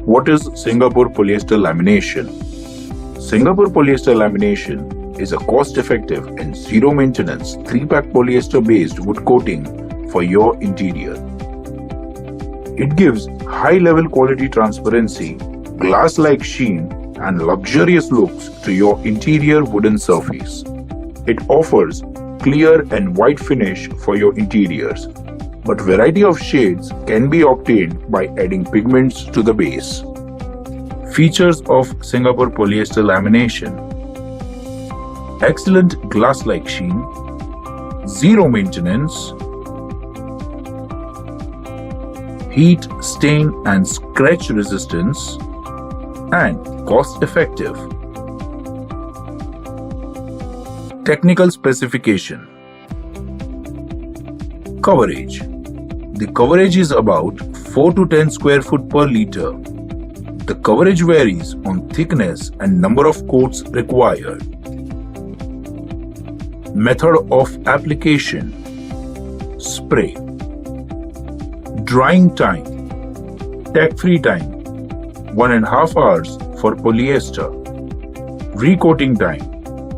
What is Singapore polyester lamination? Singapore polyester lamination is a cost-effective and zero-maintenance 3-pack polyester-based wood coating for your interior. It gives high-level quality transparency, glass-like sheen, and luxurious looks to your interior wooden surface. It offers clear and white finish for your interiors, but variety of shades can be obtained by adding pigments to the base. Features of Singapore polyester lamination: excellent glass-like sheen, zero maintenance, heat, stain and scratch resistance, and cost-effective. Technical specification: coverage. The coverage is about 4 to 10 square foot per liter. The coverage varies on thickness and number of coats required. Method of application: spray. Drying time: tag-free time 1.5 hours for polyester. Recoating time: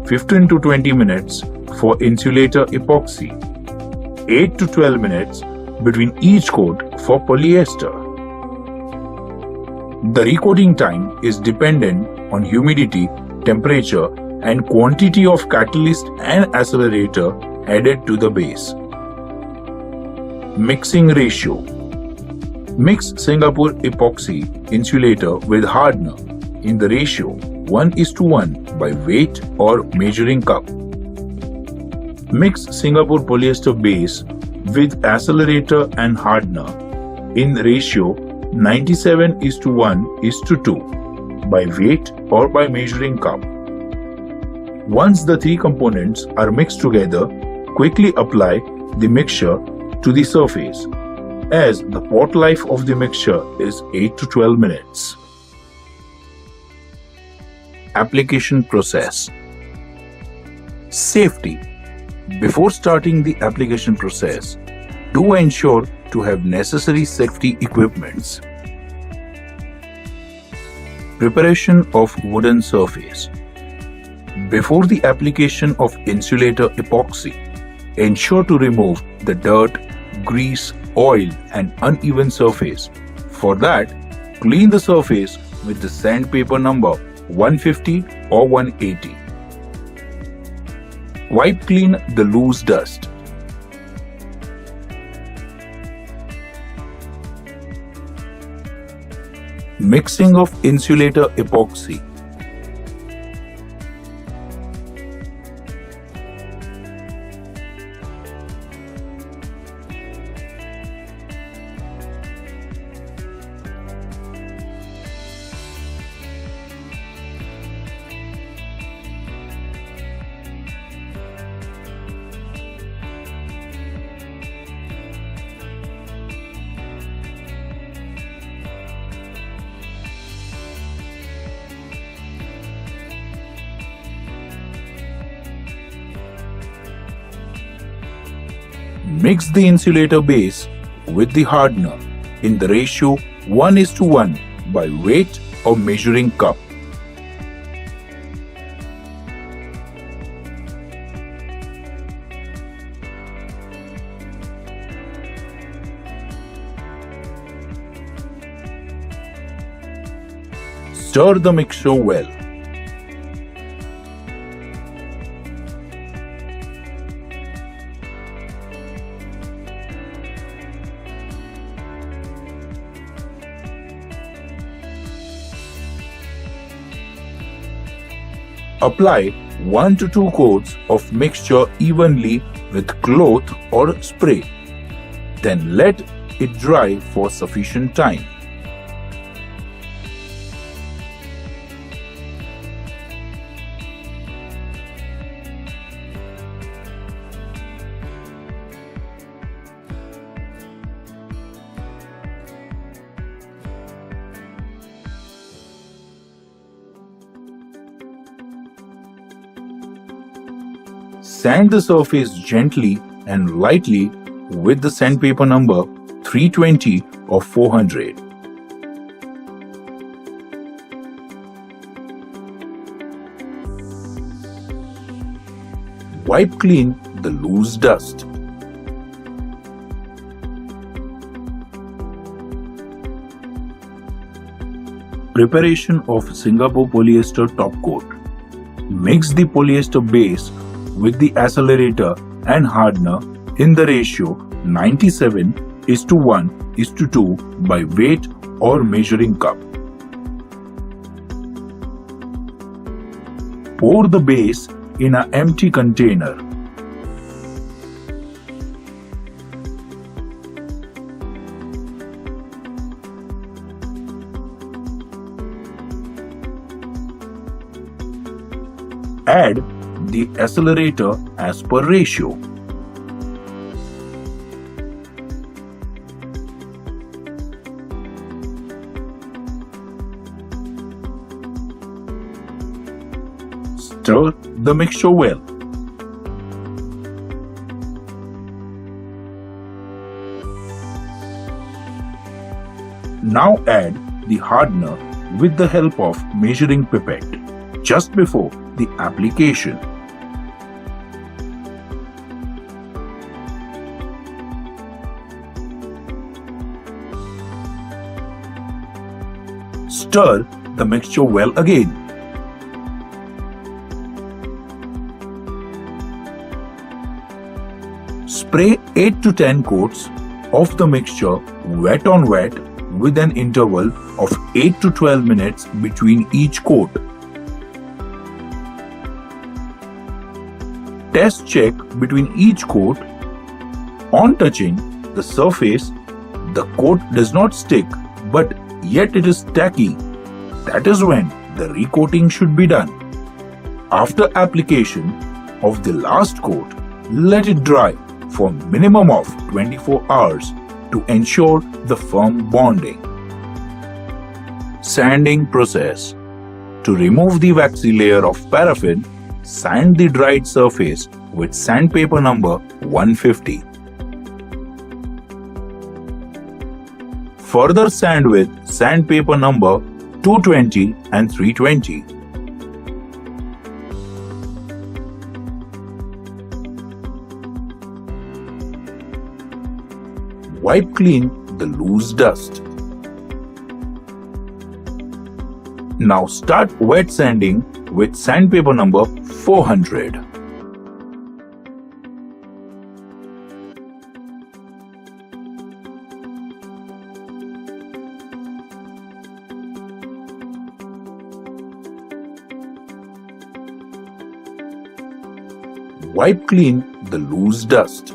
15 to 20 minutes for insulator epoxy. 8 to 12 minutes between each coat for polyester. The recoating time is dependent on humidity, temperature, and quantity of catalyst and accelerator added to the base. Mixing ratio: mix Singapore epoxy insulator with hardener in the ratio 1:1 by weight or measuring cup. Mix Singapore polyester base with accelerator and hardener in ratio 97:1:2 by weight or by measuring cup. Once the three components are mixed together, quickly apply the mixture to the surface, as the pot life of the mixture is 8 to 12 minutes. Application process. Safety. Before starting the application process, do ensure to have necessary safety equipments. Preparation of wooden surface. Before the application of insulator epoxy, ensure to remove the dirt, grease, oil and uneven surface. For that, clean the surface with the sandpaper number 150 or 180. Wipe clean the loose dust. Mixing of insulator epoxy. Mix the insulator base with the hardener in the ratio 1:1 by weight or measuring cup. Stir the mixture well. Apply 1 to 2 coats of mixture evenly with cloth or spray. Then let it dry for sufficient time. Sand the surface gently and lightly with the sandpaper number 320 or 400. Wipe clean the loose dust. Preparation of Singapore polyester top coat. Mix the polyester base with the accelerator and hardener in the ratio 97:1:2 by weight or measuring cup. Pour the base in an empty container. Add the accelerator as per ratio. Stir the mixture well. Now add the hardener with the help of measuring pipette just before the application. Stir the mixture well again. Spray 8 to 10 coats of the mixture wet on wet with an interval of 8 to 12 minutes between each coat. Test check between each coat. On touching the surface, the coat does not stick, but yet it is tacky. That is when the recoating should be done. After application of the last coat, let it dry for minimum of 24 hours to ensure the firm bonding. Sanding process. To remove the waxy layer of paraffin, sand the dried surface with sandpaper number 150. Further sand with sandpaper number 220 and 320. Wipe clean the loose dust. Now start wet sanding with sandpaper number 400. Wipe clean the loose dust.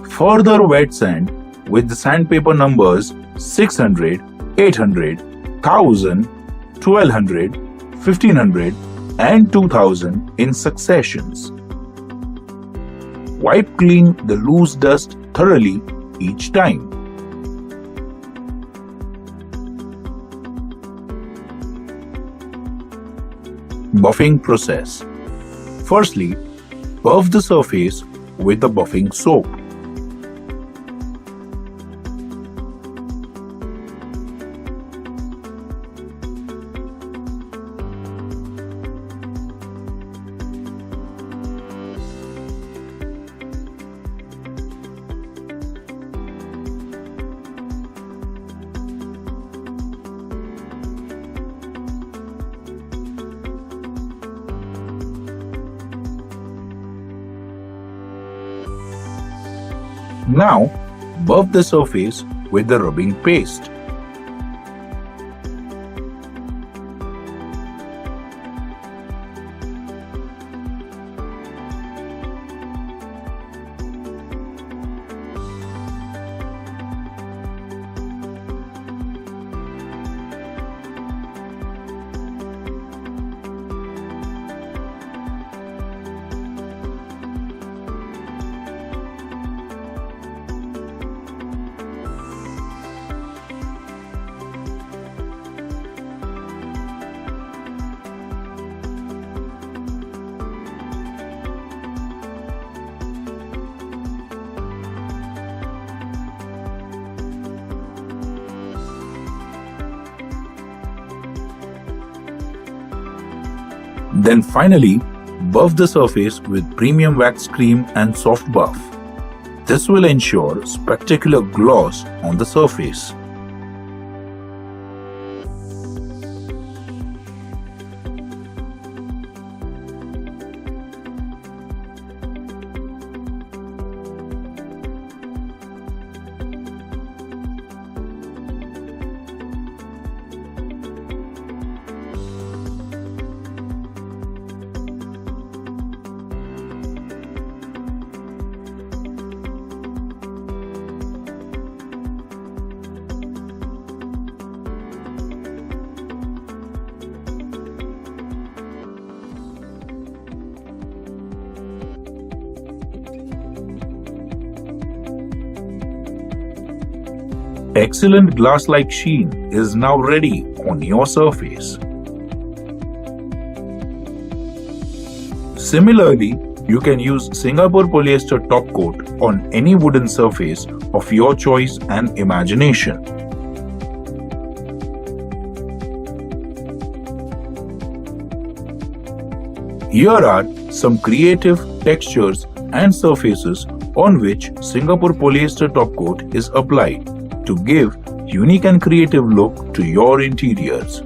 Further wet sand with the sandpaper numbers 600, 800, 1000, 1200, 1500 and 2000 in successions. Wipe clean the loose dust thoroughly each time. Buffing process. Firstly, buff the surface with the buffing soap. Now, buff the surface with the rubbing paste. Then finally, buff the surface with premium wax cream and soft buff. This will ensure spectacular gloss on the surface. Excellent glass-like sheen is now ready on your surface. Similarly, you can use Singapore polyester top coat on any wooden surface of your choice and imagination. Here are some creative textures and surfaces on which Singapore polyester top coat is applied to give unique and creative look to your interiors.